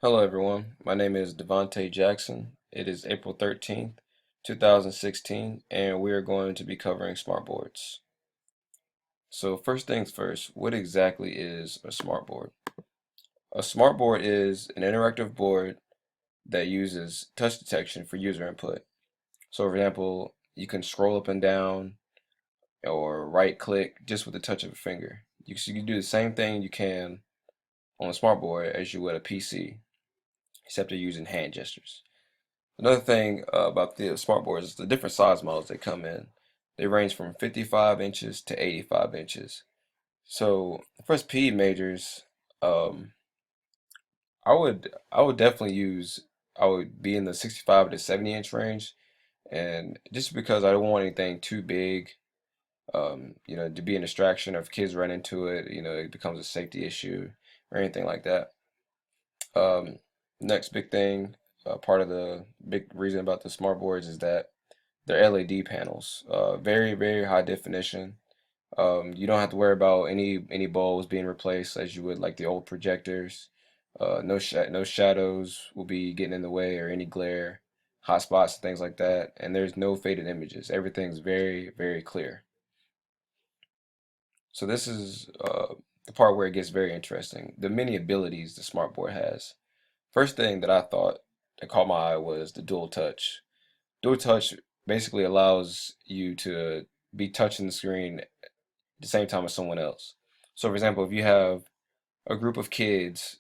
Hello everyone, my name is Devante Jackson. It is April 13th, 2016, and we are going to be covering smartboards. So first things first, what exactly is a smartboard? A smartboard is an interactive board that uses touch detection for user input. So for example, you can scroll up and down or right click just with the touch of a finger. So you can do the same thing you can on a smartboard as you would a PC, except you're using hand gestures. Another thing about the smartboards is the different size models they come in. They range from 55 inches to 85 inches. So for PE majors, um, I would definitely use I would be in the 65 to 70 inch range, and just because I don't want anything too big, to be a distraction, or if kids run into it, it becomes a safety issue or anything like that. Um, Next big thing, part of the big reason about the smart boards is that they're LED panels, very, very high definition. You don't have to worry about any bulbs being replaced as you would like the old projectors. No shadows will be getting in the way or any glare, hot spots, and things like that. And there's no faded images. Everything's very, very clear. So this is the part where it gets very interesting. The many abilities the smartboard has. First thing that I thought that caught my eye was the dual touch. Dual touch basically allows you to be touching the screen at the same time as someone else. So, for example, if you have a group of kids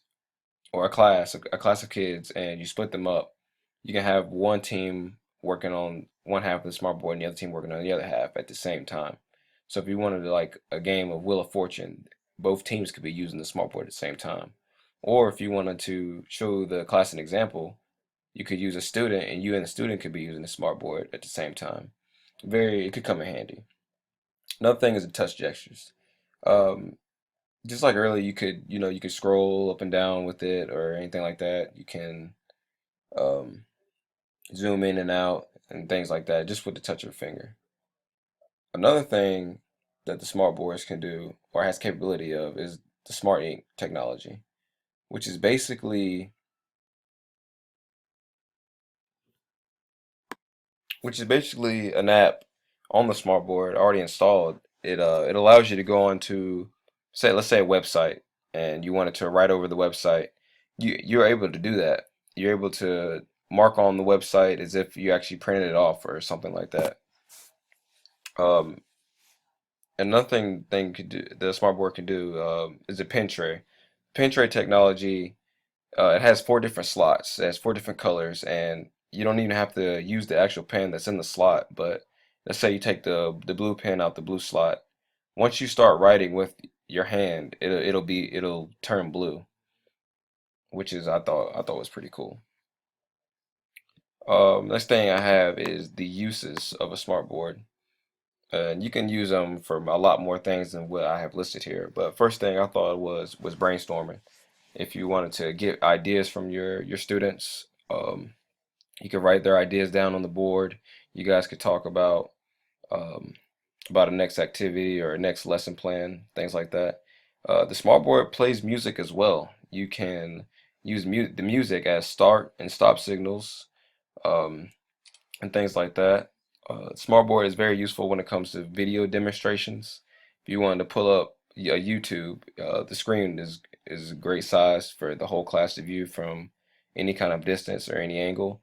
or a class of kids, and you split them up, you can have one team working on one half of the smart board and the other team working on the other half at the same time. So, if you wanted to like a game of Wheel of Fortune, both teams could be using the smart board at the same time. Or if you wanted to show the class an example, you could use a student, and you and the student could be using the smart board at the same time. It could come in handy. Another thing is the touch gestures. Um, just like earlier, you could scroll up and down with it or anything like that. You can um, zoom in and out and things like that just with the touch of a finger. Another thing that the smart boards can do or has capability of is the smart ink technology, which is basically an app on the smart board already installed. It allows you to go onto, say, let's say a website, and you wanted to write over the website. You're able to do that. You're able to mark on the website as if you actually printed it off or something like that. Um, Another thing could do the smart board can do is a pen tray. Pen tray technology. It has four different slots. It has four different colors, and you don't even have to use the actual pen that's in the slot. But let's say you take the blue pen out the blue slot. Once you start writing with your hand, it'll turn blue, which is I thought was pretty cool. Next thing I have is the uses of a smart board. And you can use them for a lot more things than what I have listed here. But first thing I thought was brainstorming. If you wanted to get ideas from your students, you could write their ideas down on the board. You guys could talk um, about a next activity or a next lesson plan, things like that. The smartboard plays music as well. You can use the music as start and stop signals, um, and things like that. Smartboard is very useful when it comes to video demonstrations. If you wanted to pull up a YouTube, the screen is a great size for the whole class to view from any kind of distance or any angle.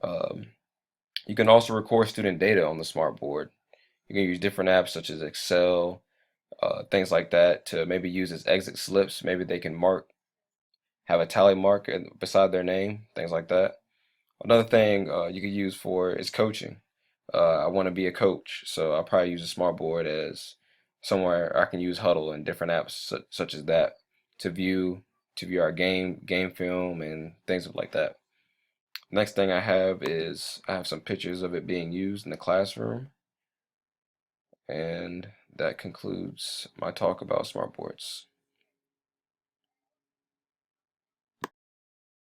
Um, you can also record student data on the smartboard. You can use different apps such as Excel, things like that to maybe use as exit slips. Maybe they can have a tally mark beside their name, things like that. Another thing you could use for is coaching. I want to be a coach, so I'll probably use a smartboard as somewhere I can use Huddle and different apps such as that to view our game film and things like that. Next thing I have some pictures of it being used in the classroom, and that concludes my talk about smartboards.